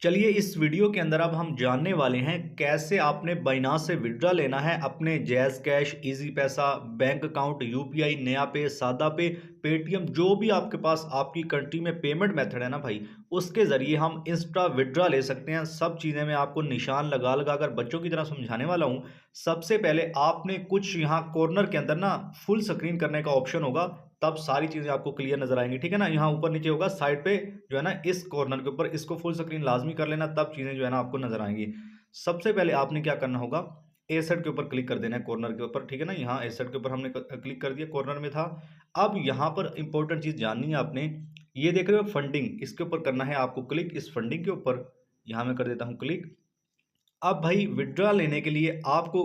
चलिए इस वीडियो के अंदर अब हम जानने वाले हैं कैसे आपने बाइनांस से विड्रॉ लेना है अपने जैज़ कैश, इजी पैसा, बैंक अकाउंट, यूपीआई, नया पे, सादा पे, पेटीएम, जो भी आपके पास आपकी कंट्री में पेमेंट मेथड है ना भाई, उसके ज़रिए हम इंस्टा विड्रॉ ले सकते हैं। सब चीज़ें मैं आपको निशान लगा लगा कर बच्चों की तरह समझाने वाला हूँ। सबसे पहले आपने कुछ यहाँ कॉर्नर के अंदर ना फुल स्क्रीन करने का ऑप्शन होगा, तब सारी चीज़ें आपको क्लियर नज़र आएँगी, ठीक है ना? यहाँ ऊपर नीचे होगा साइड पे जो है ना इस कॉर्नर के ऊपर इसको फुल स्क्रीन लाज़मी कर लेना, तब चीज़ें जो है ना आपको नज़र आएँगी। सबसे पहले आपने क्या करना होगा, एसेट के ऊपर क्लिक कर देना है कॉर्नर के ऊपर, ठीक है ना? यहाँ एसेट के ऊपर हमने क्लिक कर दिया, कॉर्नर में था। अब यहाँ पर इंपॉर्टेंट चीज़ जाननी है आपने, ये देख रहे हो फंडिंग, इसके ऊपर करना है आपको क्लिक, इस फंडिंग के ऊपर। यहाँ मैं कर देता हूँ क्लिक। अब भाई विथड्रॉ लेने के लिए आपको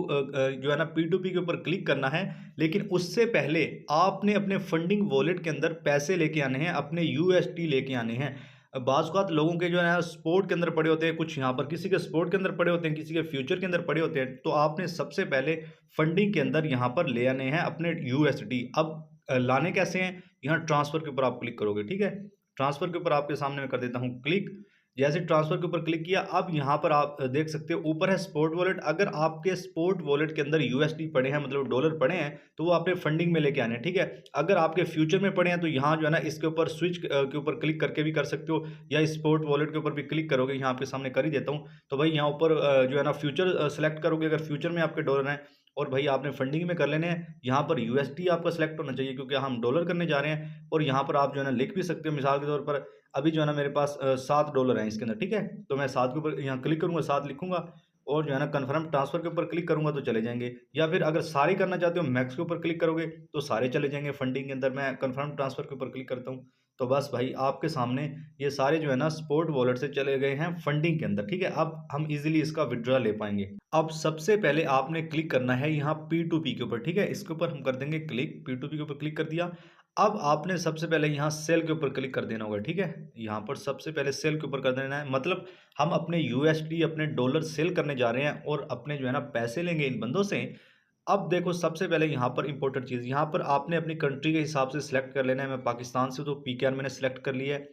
जो है ना P2P के ऊपर क्लिक करना है, लेकिन उससे पहले आपने अपने फंडिंग वॉलेट के अंदर पैसे लेके आने हैं, अपने यूएसटी लेके आने हैं। बाज़-औक़ात लोगों के जो है ना स्पॉट के अंदर पड़े होते हैं, कुछ यहाँ पर किसी के स्पॉट के अंदर पड़े होते हैं, किसी के फ्यूचर के अंदर पड़े होते हैं, तो आपने सबसे पहले फंडिंग के अंदर यहाँ पर ले आने हैं अपने यूएसडी। अब लाने कैसे हैं? यहाँ ट्रांसफ़र के ऊपर आप क्लिक करोगे, ठीक है? ट्रांसफ़र के ऊपर आपके सामने मैं कर देता हूँ क्लिक। जैसे ट्रांसफर के ऊपर क्लिक किया, अब यहाँ पर आप देख सकते हो ऊपर है स्पॉट वॉलेट। अगर आपके स्पॉट वॉलेट के अंदर यूएसडी पड़े हैं, मतलब डॉलर पड़े हैं, तो वो आपने फंडिंग में लेके आने हैं, ठीक है? अगर आपके फ्यूचर में पड़े हैं तो यहाँ जो है ना इसके ऊपर स्विच के ऊपर क्लिक करके भी कर सकते हो, या स्पॉट वॉलेट के ऊपर भी क्लिक करोगे, यहाँ आपके सामने कर ही देता हूँ। तो भाई यहाँ ऊपर जो है ना फ्यूचर सेलेक्ट करोगे, अगर फ्यूचर में आपके डॉलर हैं और भाई आपने फंडिंग में कर लेने हैं। यहाँ पर यूएसडी आपका सेलेक्ट होना चाहिए क्योंकि हम डॉलर करने जा रहे हैं, और यहाँ पर आप जो है ना लिख भी सकते हो, मिसाल के तौर पर अभी जो है ना मेरे पास $7 हैं इसके अंदर, ठीक है? तो मैं 7 के ऊपर यहाँ क्लिक करूँगा, 7 लिखूँगा और जो है ना कन्फर्म ट्रांसफ़र के ऊपर क्लिक करूँगा तो चले जाएँगे। या फिर अगर सारे करना चाहते हो मैक्स के ऊपर क्लिक करोगे तो सारे चले जाएँगे फंडिंग के अंदर। मैं कन्फर्म ट्रांसफ़र के ऊपर क्लिक करता हूँ। तो बस भाई आपके सामने ये सारे जो है ना स्पॉट वॉलेट से चले गए हैं फंडिंग के अंदर, ठीक है? अब हम ईज़िली इसका विथड्रॉ ले पाएँगे। अब सबसे पहले आपने क्लिक करना है यहाँ P2P के ऊपर, ठीक है? इसके ऊपर हम कर देंगे क्लिक, P2P के ऊपर क्लिक कर दिया। अब आपने सबसे पहले यहाँ सेल के ऊपर क्लिक कर देना होगा, ठीक है? यहाँ पर सबसे पहले सेल के ऊपर कर देना है, मतलब हम अपने यूएसडी, अपने डॉलर सेल करने जा रहे हैं और अपने जो है ना पैसे लेंगे इन बंदों से। अब देखो सबसे पहले यहाँ पर इंपॉर्टेंट चीज़, यहाँ पर आपने अपनी कंट्री के हिसाब से सिलेक्ट कर लेना है। मैं पाकिस्तान से तो पीकेआर मैंने सेलेक्ट कर लिया है।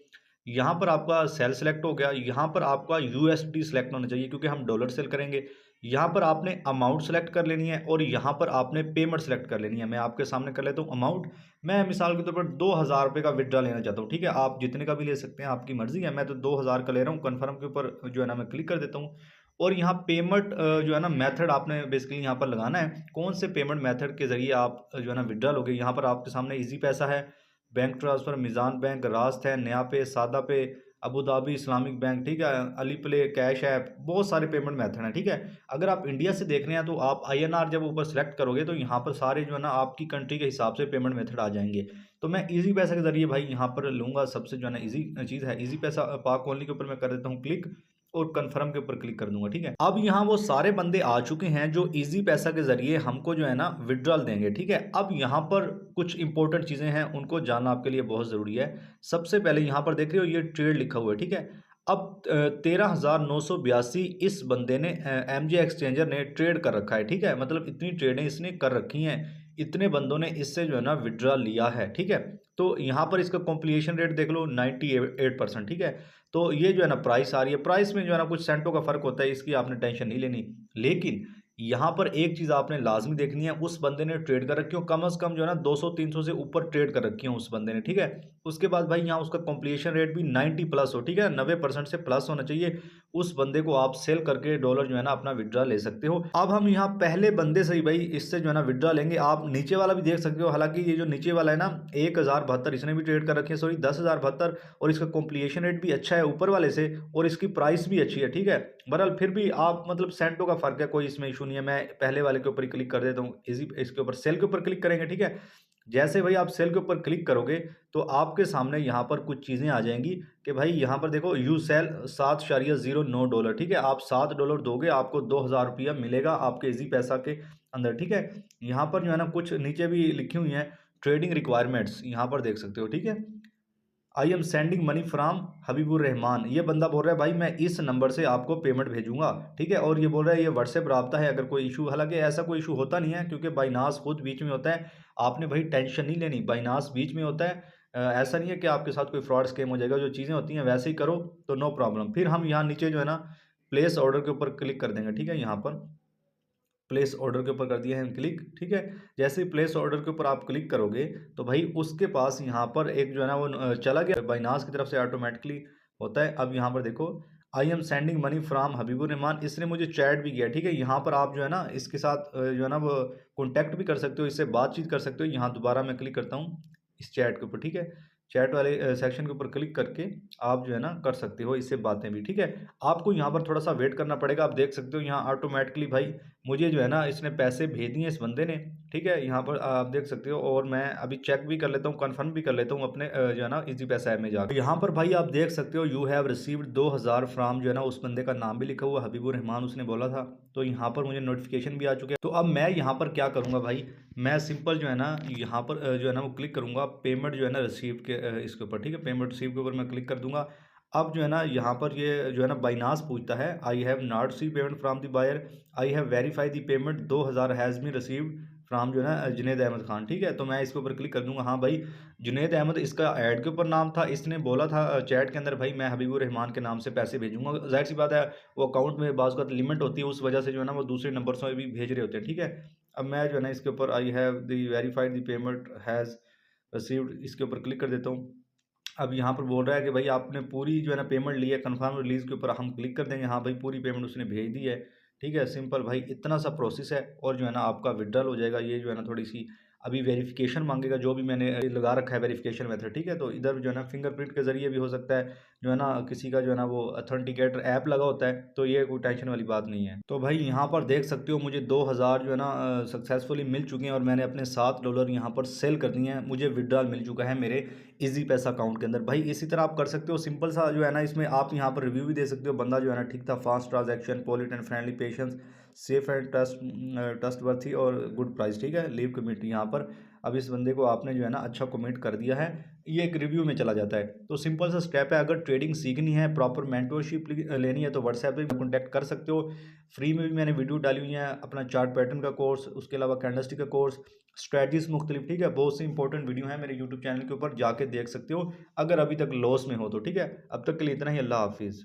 यहाँ पर आपका सेल सेलेक्ट हो गया, यहाँ पर आपका यूएसडी सेलेक्ट होना चाहिए क्योंकि हम डॉलर सेल करेंगे। यहाँ पर आपने अमाउंट सेलेक्ट कर लेनी है और यहाँ पर आपने पेमेंट सेलेक्ट कर लेनी है। मैं आपके सामने कर लेता हूँ अमाउंट। मैं मिसाल के तौर पर ₹2000 का विथड्रॉ लेना चाहता हूँ, ठीक है? आप जितने का भी ले सकते हैं, आपकी मर्ज़ी है। मैं तो 2000 का ले रहा हूँ। कन्फर्म के ऊपर जो है ना मैं क्लिक कर देता हूँ और यहाँ पेमेंट जो है ना मेथड आपने बेसिकली यहाँ पर लगाना है। कौन से पेमेंट मेथड के ज़रिए आप जो है ना विथड्रॉ लोगे। यहाँ पर आपके सामने ईज़ी पैसा है, बैंक ट्रांसफ़र, मीज़ान बैंक, रास्त है, नया पे, सादा पे, अबू धाबी इस्लामिक बैंक, ठीक है? अली प्ले, कैश ऐप, बहुत सारे पेमेंट मेथड हैं, ठीक है? अगर आप इंडिया से देख रहे हैं तो आप आईएनआर जब ऊपर सेलेक्ट करोगे तो यहाँ पर सारे जो है ना आपकी कंट्री के हिसाब से पेमेंट मेथड आ जाएँगे। तो मैं ईज़ी पैसा के ज़रिए भाई यहाँ पर लूँगा, सबसे जो है ना ईज़ी चीज़ है ईज़ी पैसा। पाक ओनली के ऊपर मैं कर देता हूँ क्लिक और कन्फर्म के ऊपर क्लिक कर दूँगा, ठीक है? अब यहाँ वो सारे बंदे आ चुके हैं जो ईज़ी पैसा के ज़रिए हमको जो है ना विथड्रॉल देंगे, ठीक है? अब यहाँ पर कुछ इंपॉर्टेंट चीज़ें हैं, उनको जानना आपके लिए बहुत ज़रूरी है। सबसे पहले यहाँ पर देख रहे हो ये ट्रेड लिखा हुआ है, ठीक है? अब 13,982 इस बंदे ने एमजे एक्सचेंजर ने ट्रेड कर रखा है, ठीक है? मतलब इतनी ट्रेडें इसने कर रखी हैं, इतने बंदों ने इससे जो है ना विथड्रॉ लिया है, ठीक है? तो यहाँ पर इसका कंप्लीशन रेट देख लो 98%, ठीक है? तो ये जो है ना प्राइस आ रही है, प्राइस में जो है ना कुछ सेंटों का फ़र्क होता है, इसकी आपने टेंशन नहीं लेनी। लेकिन यहाँ पर एक चीज़ आपने लाज़मी देखनी है, उस बंदे ने ट्रेड कर रखी हो कम से कम जो है ना 200-300 से ऊपर ट्रेड कर रखी हो उस बंदे ने, ठीक है? उसके बाद भाई यहाँ उसका कंप्लीशन रेट भी 90 प्लस हो, ठीक है? 90% से प्लस होना चाहिए। उस बंदे को आप सेल करके डॉलर जो है ना अपना विथड्रॉ ले सकते हो। अब हम यहाँ पहले बंदे से ही भाई इससे जो है ना विथड्रॉ लेंगे। आप नीचे वाला भी देख सकते हो, हालाँकि ये जो नीचे वाला है ना 1072 इसने भी ट्रेड कर रखी है, सॉरी 10,072, और इसका कंप्लीशन रेट भी अच्छा है ऊपर वाले से और इसकी प्राइस भी अच्छी है, ठीक है? बहरहाल फिर भी आप मतलब सेंटों का फ़र्क है, कोई इसमें इशू नहीं है। मैं पहले वाले के ऊपर ही क्लिक कर देता हूँ, ईज़ी इसके ऊपर सेल के ऊपर क्लिक करेंगे, ठीक है? जैसे भाई आप सेल के ऊपर क्लिक करोगे तो आपके सामने यहाँ पर कुछ चीज़ें आ जाएँगी कि भाई यहाँ पर देखो यू सेल $7.09, ठीक है? आप $7 दोगे आपको ₹2000 मिलेगा आपके ईज़ी पैसा के अंदर, ठीक है? यहाँ पर जो है ना कुछ नीचे भी लिखी हुई हैं ट्रेडिंग रिक्वायरमेंट्स, यहाँ पर देख सकते हो, ठीक है? I am sending money from Habibur Rahman. ये बंदा बोल रहा है भाई मैं इस नंबर से आपको पेमेंट भेजूंगा, ठीक है? और ये बोल रहा है ये व्हाट्सएप रब्ता है, अगर कोई इशू, हालांकि ऐसा कोई इशू होता नहीं है क्योंकि बाइनास खुद बीच में होता है। आपने भाई टेंशन नहीं लेनी, बाइनास बीच में होता है। ऐसा नहीं है कि आपके साथ कोई फ्रॉड स्कैम हो जाएगा, जो चीज़ें होती हैं वैसे ही करो तो नो प्रॉब्लम। फिर हम यहाँ नीचे जो है ना प्लेस ऑर्डर के ऊपर क्लिक कर देंगे, ठीक है। यहाँ पर प्लेस ऑर्डर के ऊपर कर दिया है क्लिक, ठीक है। जैसे ही प्लेस ऑर्डर के ऊपर आप क्लिक करोगे तो भाई उसके पास यहाँ पर एक जो है ना वो चला गया बाइनास की तरफ से, ऑटोमेटिकली होता है। अब यहाँ पर देखो, I am sending money from Habibur Rahman, इसने मुझे चैट भी किया, ठीक है। यहाँ पर आप जो है ना इसके साथ जो है ना वो कॉन्टैक्ट भी कर सकते हो, इससे बातचीत कर सकते हो। यहाँ दोबारा मैं क्लिक करता हूँ इस चैट के ऊपर, ठीक है। चैट वाले सेक्शन के ऊपर क्लिक करके आप जो है ना कर सकते हो इससे बातें भी, ठीक है। आपको यहाँ पर थोड़ा सा वेट करना पड़ेगा। आप देख सकते हो यहाँ ऑटोमेटिकली भाई मुझे जो है ना इसने पैसे भेज दिए इस बंदे ने, ठीक है। यहाँ पर आप देख सकते हो, और मैं अभी चेक भी कर लेता हूँ, कंफर्म भी कर लेता हूँ अपने जो है ना इजी पैसा ऐप में जाकर। यहाँ पर भाई आप देख सकते हो यू हैव रिसीव्ड 2000 फ्राम, जो है ना उस बंदे का नाम भी लिखा हुआ हबीबुर रहमान उसने बोला था। तो यहाँ पर मुझे नोटिफिकेशन भी आ चुके हैं। तो अब मैं यहाँ पर क्या करूँगा भाई, मैं सिंपल जो है ना यहाँ पर जो है ना वो क्लिक करूँगा पेमेंट जो है ना रिसीव्ड के इसके ऊपर, ठीक है। पेमेंट रिसीव के ऊपर मैं क्लिक कर दूंगा। अब जो है ना यहाँ पर ये जो है ना बाइनास पूछता है, I have not see payment from the buyer, I have verify the payment 2000 has been received from जो है ना जुनैद अहमद खान, ठीक है। तो मैं इसके ऊपर क्लिक कर दूंगा। हाँ भाई जुनैद अहमद इसका ऐड के ऊपर नाम था, इसने बोला था चैट के अंदर भाई मैं हबीबुर रहमान के नाम से पैसे भेजूंगा। जाहिर सी बात है वो अकाउंट में बाज़ का लिमिट होती है, उस वजह से जो है ना वो दूसरे नंबर से भी भेज रहे होते हैं, ठीक है। अब मैं जो है ना इसके ऊपर I have the verified the payment has received इसके ऊपर क्लिक कर देता हूँ। अब यहाँ पर बोल रहा है कि भाई आपने पूरी जो है ना पेमेंट ली है, कंफर्म रिलीज़ के ऊपर हम क्लिक कर देंगे। हाँ भाई पूरी पेमेंट उसने भेज दी है, ठीक है। सिंपल भाई इतना सा प्रोसेस है और जो है ना आपका विड्रॉल हो जाएगा। ये जो है ना थोड़ी सी अभी वेरिफिकेशन मांगेगा, जो भी मैंने लगा रखा है वेरिफिकेशन मेथड, ठीक है। तो इधर जो है ना फिंगरप्रिंट के ज़रिए भी हो सकता है, जो है ना किसी का जो है ना वो अथेंटिकेटर ऐप लगा होता है, तो ये कोई टेंशन वाली बात नहीं है। तो भाई यहाँ पर देख सकते हो मुझे 2000 जो है ना सक्सेसफुली मिल चुके हैं, और मैंने अपने $7 यहाँ पर सेल कर दिए हैं। मुझे विड्रॉल मिल चुका है मेरे इजी पैसा अकाउंट के अंदर। भाई इसी तरह आप कर सकते हो, सिंपल सा जो है ना इसमें आप यहाँ पर रिव्यू भी दे सकते हो। बंदा जो है ना ठीक था, fast transaction, polite and friendly, patience, safe and trustworthy और गुड प्राइस, ठीक है। लीव कमेंट यहाँ पर अब इस बंदे को आपने जो है ना अच्छा कमेंट कर दिया है, ये एक रिव्यू में चला जाता है। तो सिंपल सा स्टेप है। अगर ट्रेडिंग सीखनी है, प्रॉपर मेंटरशिप लेनी है, तो व्हाट्सएप पे कॉन्टैक्ट कर सकते हो। फ्री में भी मैंने वीडियो डाली हुई है, अपना चार्ट पैटर्न का कोर्स, उसके अलावा कैंडलस्टिक का कोर्स, स्ट्रेटजीज मुख्तलिफ, ठीक है। बहुत सी इंपॉर्टेंट वीडियो है मेरे यूट्यूब चैनल के ऊपर, जाके देख सकते हो अगर अभी तक लॉस में हो तो, ठीक है। अब तक के लिए इतना ही, अल्लाह हाफिज़।